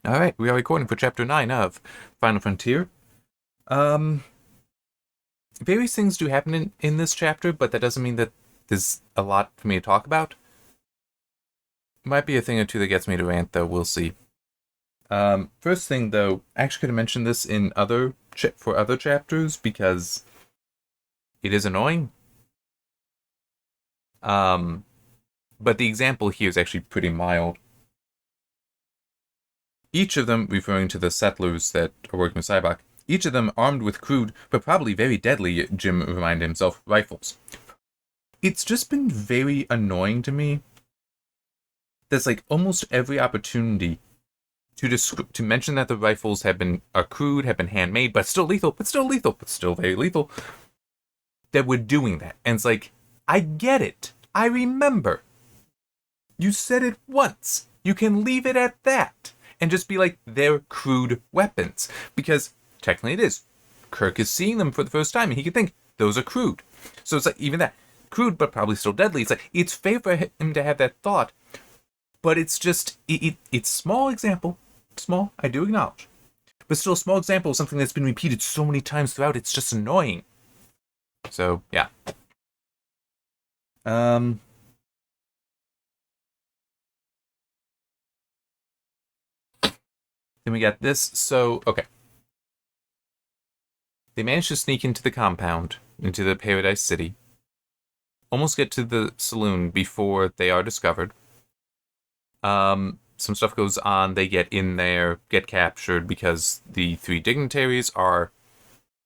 Alright, we are recording for Chapter 9 of Final Frontier. Um, Various things do happen in this chapter, but that doesn't mean that there's a lot for me to talk about. Might be a thing or two that gets me to rant, though, we'll see. First thing, though, I actually could have mentioned this in for other chapters, because it is annoying. But the example here is actually pretty mild. Each of them, referring to the settlers that are working with Cybok, each of them armed with crude, but probably very deadly, Jim reminded himself, rifles. It's just been very annoying to me. There's like almost every opportunity to mention that the rifles are crude, have been handmade, but still lethal, but still very lethal. That we're doing that. And it's like, I get it. I remember. You said it once. You can leave it at that. And just be like, they're crude weapons. Because technically it is. Kirk is seeing them for the first time, and he can think, those are crude. So it's like, even that. Crude, but probably still deadly. It's like, it's fair for him to have that thought. But it's just, it's small example. Small, I do acknowledge. But still a small example of something that's been repeated so many times throughout, it's just annoying. So, yeah. Then we got this. So, okay. They managed to sneak into the compound, into the Paradise City. Almost get to the saloon before they are discovered. Some stuff goes on. They get in there, get captured because the three dignitaries are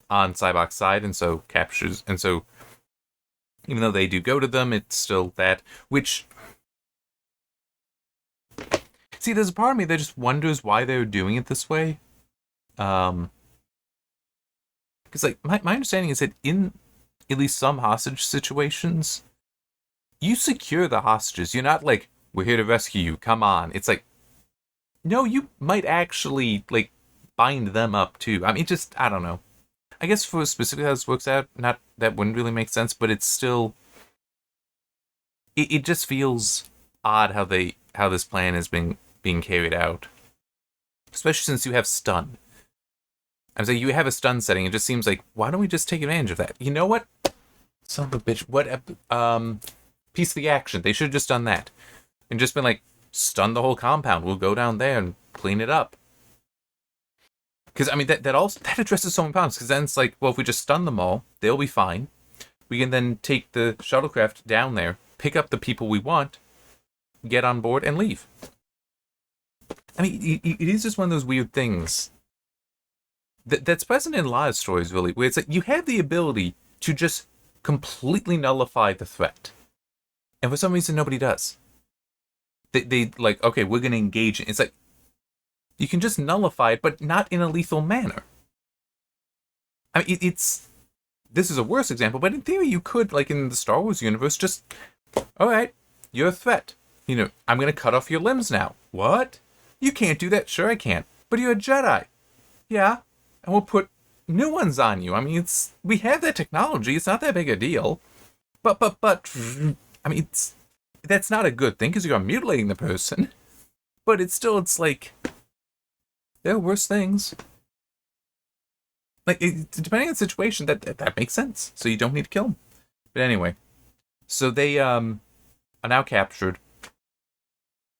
on Cybok's side, and so captures. And so, even though they do go to them, it's still that. Which, see, there's a part of me that just wonders why they're doing it this way. Because like my understanding is that in at least some hostage situations, you secure the hostages. You're not like, we're here to rescue you, come on. It's like, no, you might actually, like, bind them up, too. I mean, just, I don't know. I guess for specifically how this works out, not that wouldn't really make sense, but it's still, it just feels odd how this plan is being carried out. Especially since you have stun. I'm saying you have a stun setting, it just seems like, why don't we just take advantage of that? You know what? Son of a bitch, piece of the action. They should have just done that. And just been like, stun the whole compound. We'll go down there and clean it up. Because, I mean, that addresses so many problems. Because then it's like, well, if we just stun them all, they'll be fine. We can then take the shuttlecraft down there, pick up the people we want, get on board, and leave. I mean, it is just one of those weird things that's present in a lot of stories, really, where it's like, you have the ability to just completely nullify the threat. And for some reason, nobody does. They like, okay, we're going to engage. It's like, you can just nullify it, but not in a lethal manner. I mean, this is a worse example, but in theory, you could, like in the Star Wars universe, just, all right, you're a threat. You know, I'm going to cut off your limbs now. What? You can't do that. Sure, I can. But you're a Jedi. Yeah. And we'll put new ones on you. I mean, we have that technology. It's not that big a deal. But, I mean, that's not a good thing because you're mutilating the person. But it's like, there are worse things. Like, depending on the situation, that makes sense. So you don't need to kill them. But anyway, so they are now captured.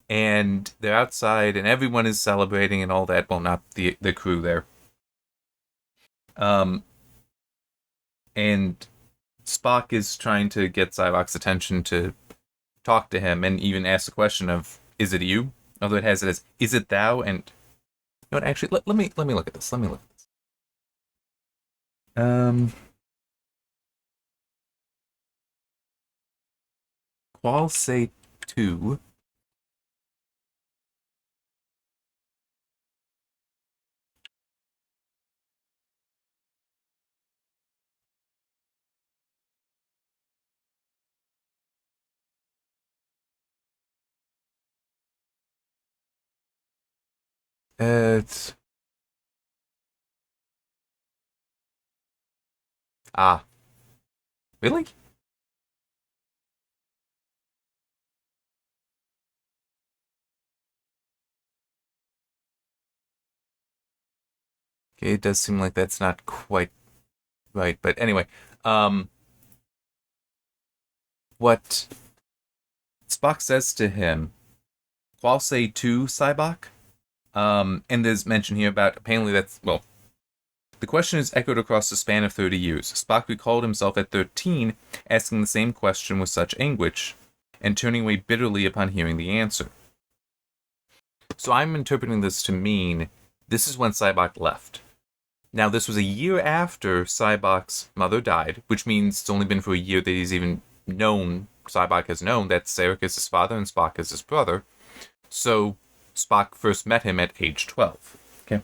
And they're outside, and everyone is celebrating and all that. Well, not the crew there. And Spock is trying to get Cybok's attention to talk to him and even ask the question of, is it you? Although it has it as, is it thou? And you know what, actually, let me look at this. Let me look at this. Qual say 2. It's really? It does seem like that's not quite right, but anyway, um, what Spock says to him, "Qual say tu, Cybok?" And there's mention here about apparently that's well. The question is echoed across the span of 30 years. Spock recalled himself at 13, asking the same question with such anguish, and turning away bitterly upon hearing the answer. So I'm interpreting this to mean this is when Cybok left. Now, this was a year after Cybok's mother died, which means it's only been for a year that he's even known, Cybok has known that Sarek is his father and Spock is his brother. So Spock first met him at age 12. Okay.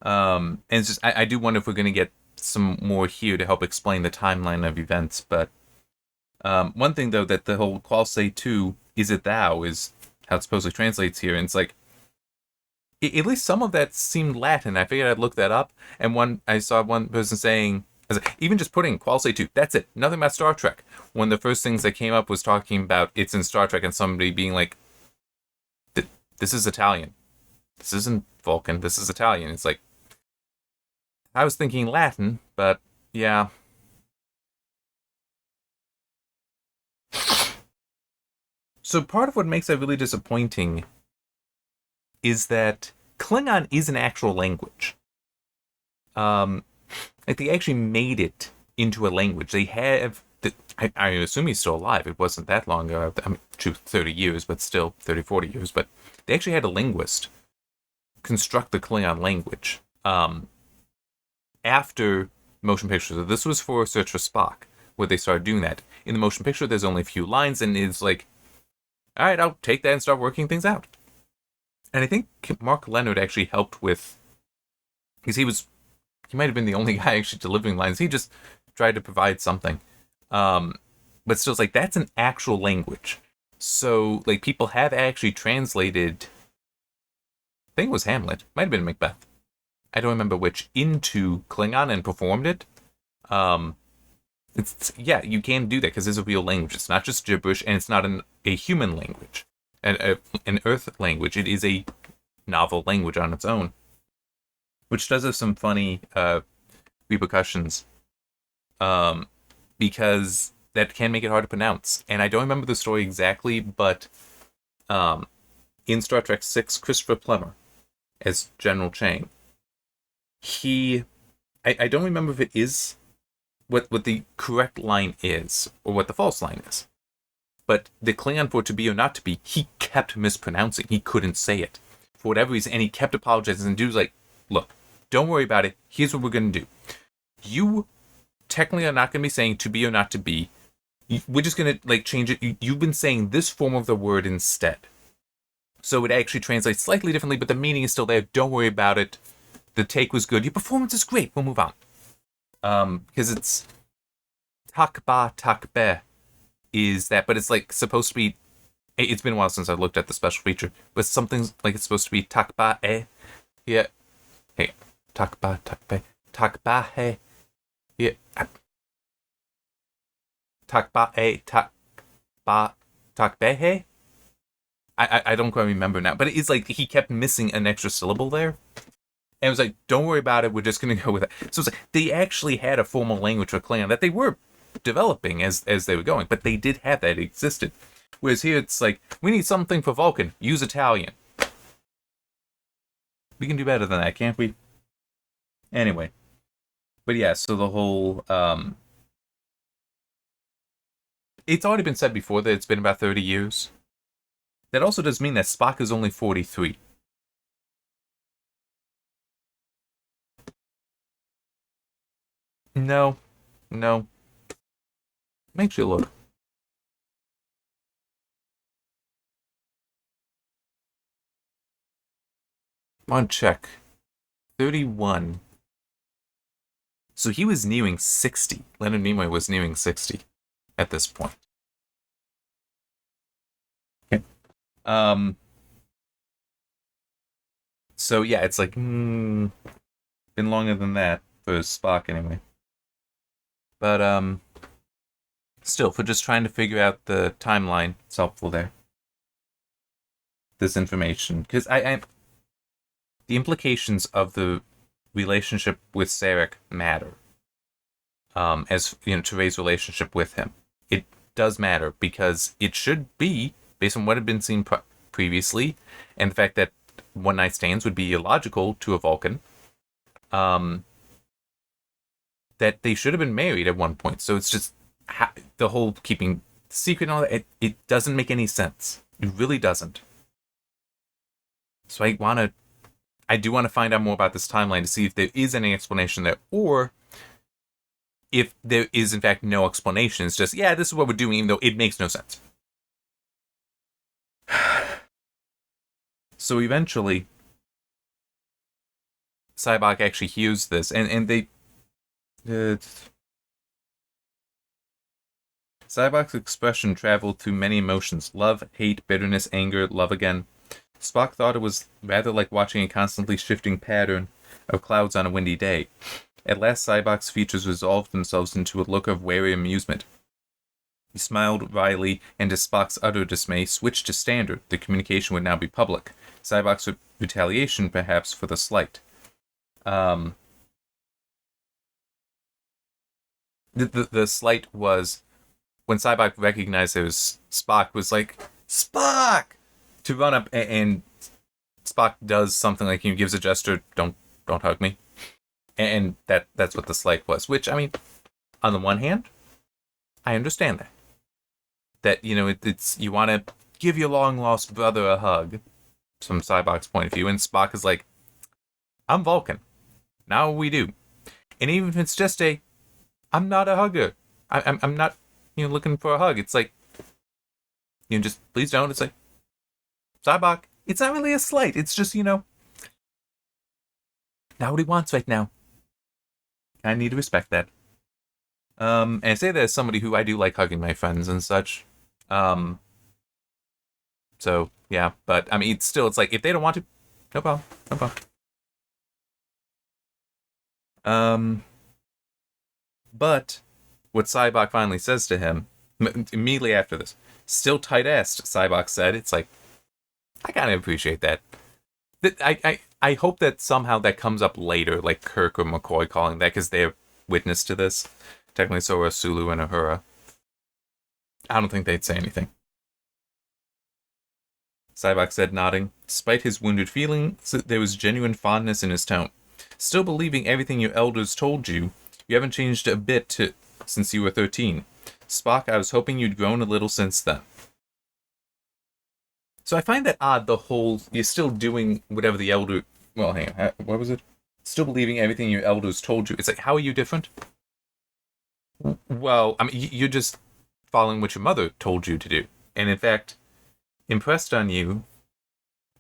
And it's just, I do wonder if we're going to get some more here to help explain the timeline of events. But one thing, though, that the whole qual say tu, is it thou, is how it supposedly translates here. And it's like, at least some of that seemed Latin. I figured I'd look that up. And I saw one person saying, even just putting qual say tu, that's it. Nothing about Star Trek. One of the first things that came up was talking about it's in Star Trek and somebody being like, this is Italian. This isn't Vulcan. This is Italian. It's like, I was thinking Latin, but yeah. So part of what makes that really disappointing is that Klingon is an actual language. Like they actually made it into a language. They have, I assume he's still alive. It wasn't that long ago. I mean, 30 years, but still 30, 40 years. But they actually had a linguist construct the Klingon language after motion pictures. So this was for Search for Spock, where they started doing that. In the motion picture, there's only a few lines, and it's like, all right, I'll take that and start working things out. And I think Mark Leonard actually helped with, because he might have been the only guy actually delivering lines. He just tried to provide something. But still, it's like, that's an actual language. So, like, people have actually translated, I think it was Hamlet, might have been Macbeth, I don't remember which, into Klingon and performed it. Yeah, you can do that because it's a real language. It's not just gibberish, and it's not a human language, an Earth language. It is a novel language on its own, which does have some funny repercussions, because that can make it hard to pronounce. And I don't remember the story exactly, but in Star Trek VI, Christopher Plummer as General Chang, I don't remember if it is what the correct line is or what the false line is. But the Klingon for to be or not to be, he kept mispronouncing. He couldn't say it for whatever reason, and he kept apologizing. And dude's like, look, don't worry about it. Here's what we're going to do. You technically are not going to be saying to be or not to be. We're just going to change it. You've been saying this form of the word instead. So it actually translates slightly differently, but the meaning is still there. Don't worry about it. The take was good. Your performance is great. We'll move on. Because it's takba takbe is that, but it's supposed to be. It's been a while since I looked at the special feature, but something's like it's supposed to be takba e. Yeah. Hey, takba takbe takba he. Yeah. Takba e takba takbe he. I don't quite remember now, but it's like he kept missing an extra syllable there. And it was like, don't worry about it, we're just going to go with it. So it's like, they actually had a formal language for Klingon that they were developing as they were going, but they did have that, it existed. Whereas here it's like, we need something for Vulcan, use Italian. We can do better than that, can't we? Anyway. But yeah, so the whole, it's already been said before that it's been about 30 years. That also does mean that Spock is only 43. No. Makes you look. Come on, check. 31. So he was nearing 60. Leonard Nimoy was nearing 60 at this point. Okay. So yeah, it's like, been longer than that for Spock anyway. But still, for just trying to figure out the timeline, it's helpful there. This information, because the the implications of the relationship with Sarek matter. As you know, to Ray's relationship with him, it does matter because it should be based on what had been seen previously, and the fact that one night stands would be illogical to a Vulcan. That they should have been married at one point. So it's just the whole keeping secret and all that. It doesn't make any sense. It really doesn't. So I do want to find out more about this timeline to see if there is any explanation there, or if there is in fact no explanation. It's just, yeah, this is what we're doing, even though it makes no sense. So eventually, Sybok actually hears this, and they... Sybok's expression traveled through many emotions. Love, hate, bitterness, anger, love again. Spock thought it was rather like watching a constantly shifting pattern of clouds on a windy day. At last, Sybok's features resolved themselves into a look of wary amusement. He smiled wryly, and to Spock's utter dismay, switched to standard. The communication would now be public. Sybok's retaliation, perhaps, for the slight. The slight was when Sybok recognized it was Spock, was like, Spock! To run up, and Spock does something like, he gives a gesture, don't hug me. And that's what the slight was. Which, I mean, on the one hand, I understand that. That, you know, it's you want to give your long-lost brother a hug, from Sybok's point of view, and Spock is like, I'm Vulcan. Now we do. And even if it's just I'm not a hugger. I'm not, you know, looking for a hug. It's like, you know, just please don't. It's like, Sybok, it's not really a slight. It's just, you know, not what he wants right now. I need to respect that. And I say that as somebody who I do like hugging my friends and such. So, yeah. But, I mean, it's like, if they don't want to, no problem. No problem. But what Sybok finally says to him, immediately after this, still tight-assed, Sybok said, it's like, I kind of appreciate that. I hope that somehow that comes up later, like Kirk or McCoy calling that, because they're witness to this. Technically, so are Sulu and Uhura. I don't think they'd say anything. Sybok said, nodding. Despite his wounded feelings, there was genuine fondness in his tone. Still believing everything your elders told you, you haven't changed a bit since you were 13. Spock, I was hoping you'd grown a little since then. So I find that odd, the whole, you're still doing whatever the elder... Well, hang on, what was it? Still believing everything your elders told you. It's like, how are you different? Well, I mean, you're just following what your mother told you to do. And in fact, impressed on you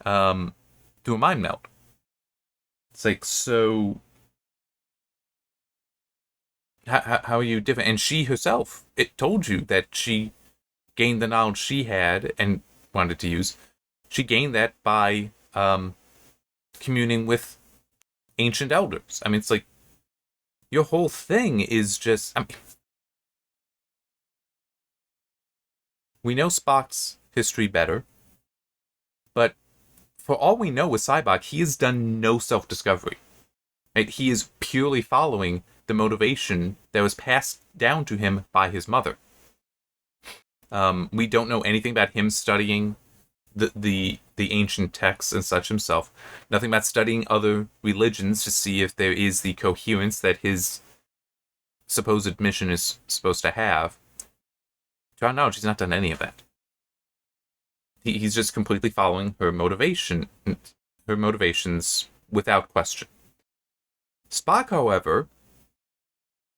through a mind meld. It's like, so... How are you different? And she herself, it told you that she gained the knowledge she had and wanted to use. She gained that by communing with ancient elders. I mean, it's like, your whole thing is just... I mean, we know Spock's history better, but for all we know with Sybok, he has done no self-discovery. Right? He is purely following the motivation that was passed down to him by his mother. We don't know anything about him studying the ancient texts and such himself. Nothing about studying other religions to see if there is the coherence that his supposed mission is supposed to have. To our knowledge, he's not done any of that. He's just completely following her motivations without question. Spock, however,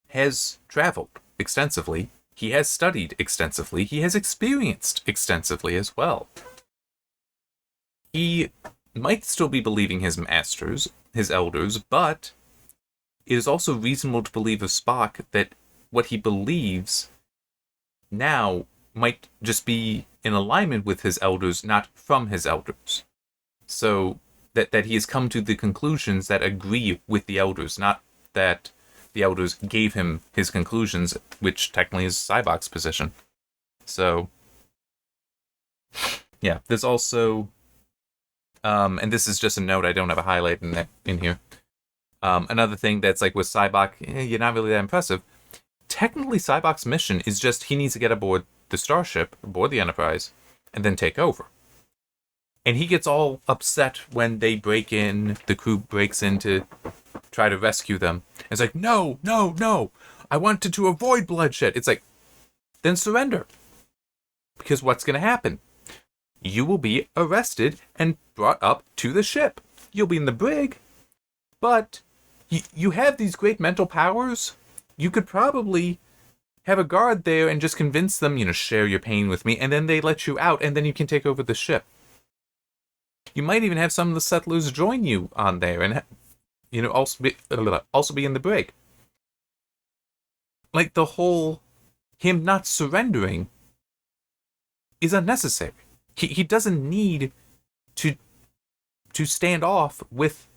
has traveled extensively. He has studied extensively. He has experienced extensively as well. He might still be believing his masters, his elders, but it is also reasonable to believe of Spock that what he believes now might just be in alignment with his elders, not from his elders. So that he has come to the conclusions that agree with the elders, not that the elders gave him his conclusions, which technically is Sybok's position. So, yeah, there's also And this is just a note. I don't have a highlight in here. Another thing that's like with Cybok, you're not really that impressive. Technically, Cybok's mission is just he needs to get aboard the starship, aboard the Enterprise, and then take over. And he gets all upset when they break in, the crew breaks in to try to rescue them. And it's like, no, no, no. I wanted to avoid bloodshed. It's like, then surrender. Because what's going to happen? You will be arrested and brought up to the ship. You'll be in the brig, but you have these great mental powers. You could probably have a guard there and just convince them, share your pain with me, and then they let you out, and then you can take over the ship. You might even have some of the settlers join you on there, and also be in the brig. Like the whole him not surrendering is unnecessary. He doesn't need to stand off with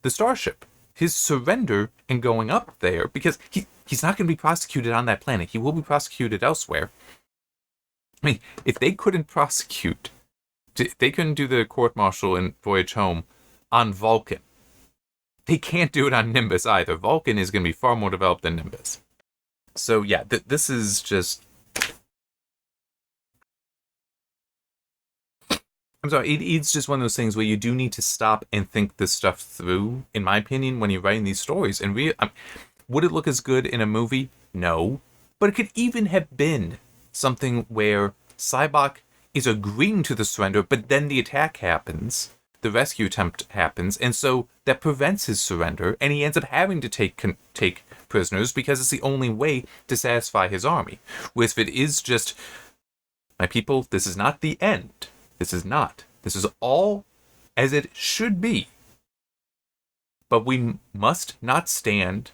the starship. His surrender and going up there, because he's not going to be prosecuted on that planet. He will be prosecuted elsewhere. I mean, if they couldn't prosecute, they couldn't do the court-martial in Voyage Home on Vulcan. They can't do it on Nimbus either. Vulcan is going to be far more developed than Nimbus. So yeah, this is just... I'm sorry, it's just one of those things where you do need to stop and think this stuff through, in my opinion, when you're writing these stories. And would it look as good in a movie? No. But it could even have been something where Cybok is agreeing to the surrender, but then the attack happens, the rescue attempt happens, and so that prevents his surrender, and he ends up having to take prisoners because it's the only way to satisfy his army. Whereas if it is just, my people, this is not the end. This is not. This is all as it should be. But we must not stand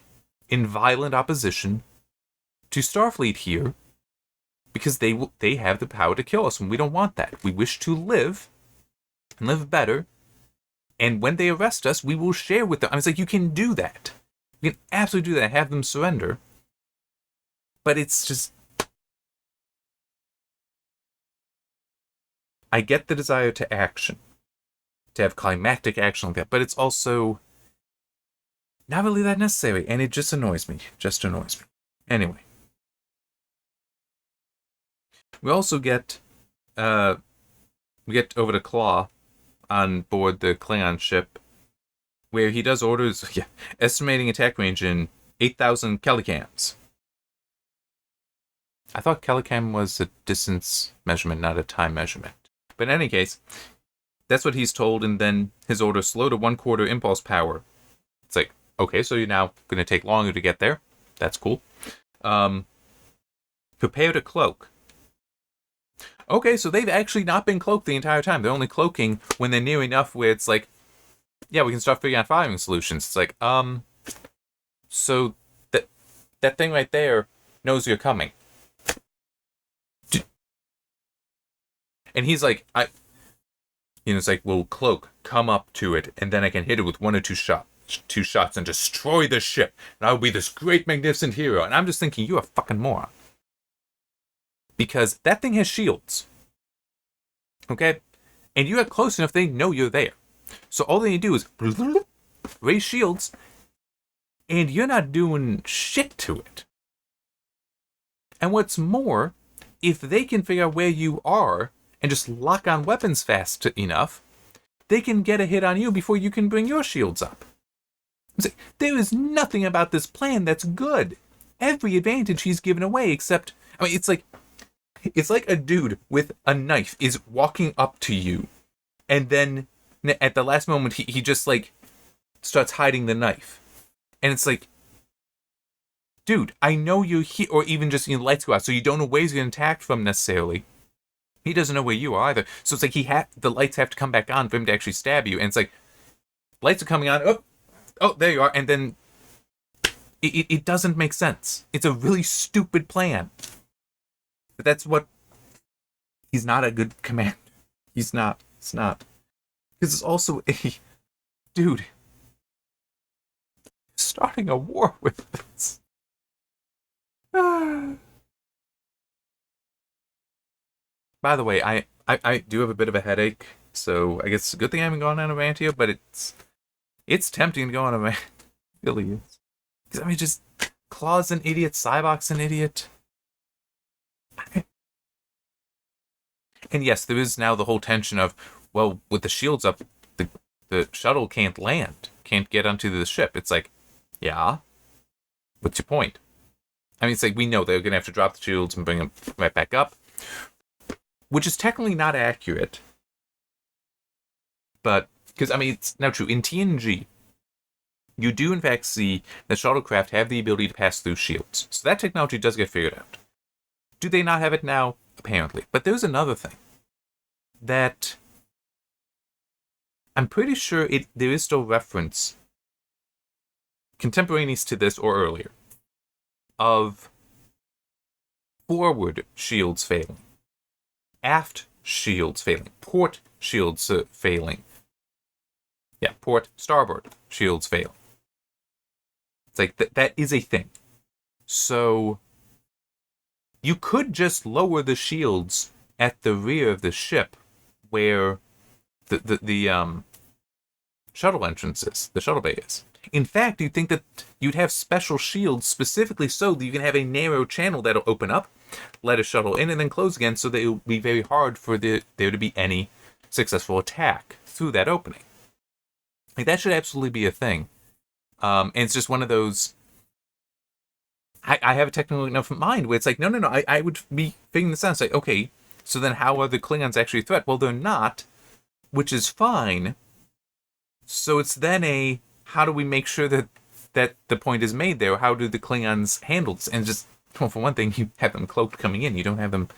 in violent opposition to Starfleet here, because they have the power to kill us, and we don't want that. We wish to live, and live better, and when they arrest us, we will share with them. I mean, it's like, you can do that. You can absolutely do that, have them surrender. But it's just... I get the desire to action, to have climactic action like that, but it's also not really that necessary, and it just annoys me. Anyway. We also get over to Claw on board the Klingon ship, where he does orders, estimating attack range in 8,000 kilocams. I thought kilocam was a distance measurement, not a time measurement. But in any case, that's what he's told, and then his order, slow to 1/4 impulse power. It's like, okay, so you're now going to take longer to get there. That's cool. Prepare to cloak. Okay, so they've actually not been cloaked the entire time. They're only cloaking when they're near enough where it's like, yeah, we can start figuring out firing solutions. It's like, so that thing right there knows you're coming. And he's like, it's like, well, cloak, come up to it, and then I can hit it with 1 or 2 shots and destroy the ship, and I'll be this great, magnificent hero. And I'm just thinking, you're a fucking moron. Because that thing has shields. Okay? And you get close enough, they know you're there. So all they need to do is raise shields, and you're not doing shit to it. And what's more, if they can figure out where you are and just lock on weapons fast enough, they can get a hit on you before you can bring your shields up. There is nothing about this plan that's good. Every advantage he's given away except... I mean, it's like a dude with a knife is walking up to you, and then at the last moment he just like starts hiding the knife. And it's like, dude, I know you're here, or even just lights go out, so you don't know where he's getting attacked from necessarily. He doesn't know where you are either. So it's like the lights have to come back on for him to actually stab you. And it's like, lights are coming on. Oh, there you are. And then it doesn't make sense. It's a really stupid plan. But that's what... He's not a good commander. He's not. It's not. Because it's also a... Dude. Starting a war with this. By the way, I do have a bit of a headache. So I guess it's a good thing I haven't gone on Avantio, but it's tempting to go on Avantio. Really is. Because I mean, just Claw's an idiot, Cybok's an idiot. And yes, there is now the whole tension of, well, with the shields up, the shuttle can't land, can't get onto the ship. It's like, yeah, what's your point? I mean, it's like, we know they're going to have to drop the shields and bring them right back up, which is technically not accurate. But, because, I mean, it's now true. In TNG, you do, in fact, see that shuttlecraft have the ability to pass through shields. So that technology does get figured out. Do they not have it now? Apparently. But there's another thing. That I'm pretty sure there is still reference, contemporaneous to this or earlier, of forward shields failing, aft shields failing, port shields failing. Yeah, port, starboard shields failing. It's like, that is a thing. So, you could just lower the shields at the rear of the ship where the shuttle entrance is, the shuttle bay is. In fact, you'd think that you'd have special shields specifically so that you can have a narrow channel that'll open up, let a shuttle in, and then close again, so that it will be very hard for there to be any successful attack through that opening. Like, that should absolutely be a thing. And it's just one of those... I have a technical enough mind where it's like, no, I would be figuring this out. It's like, okay, so then how are the Klingons actually a threat? Well, they're not, which is fine. So it's then how do we make sure that the point is made there? How do the Klingons handle this? And just, well, for one thing, you have them cloaked coming in. You don't have them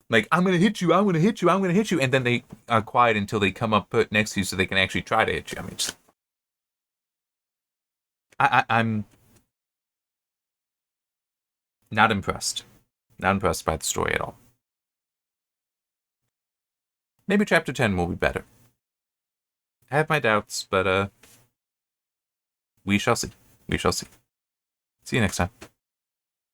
like, I'm going to hit you, I'm going to hit you, I'm going to hit you. And then they are quiet until they come up next to you so they can actually try to hit you. I mean, just... I'm not impressed. Not impressed by the story at all. Maybe Chapter 10 will be better. I have my doubts, but we shall see. We shall see. See you next time.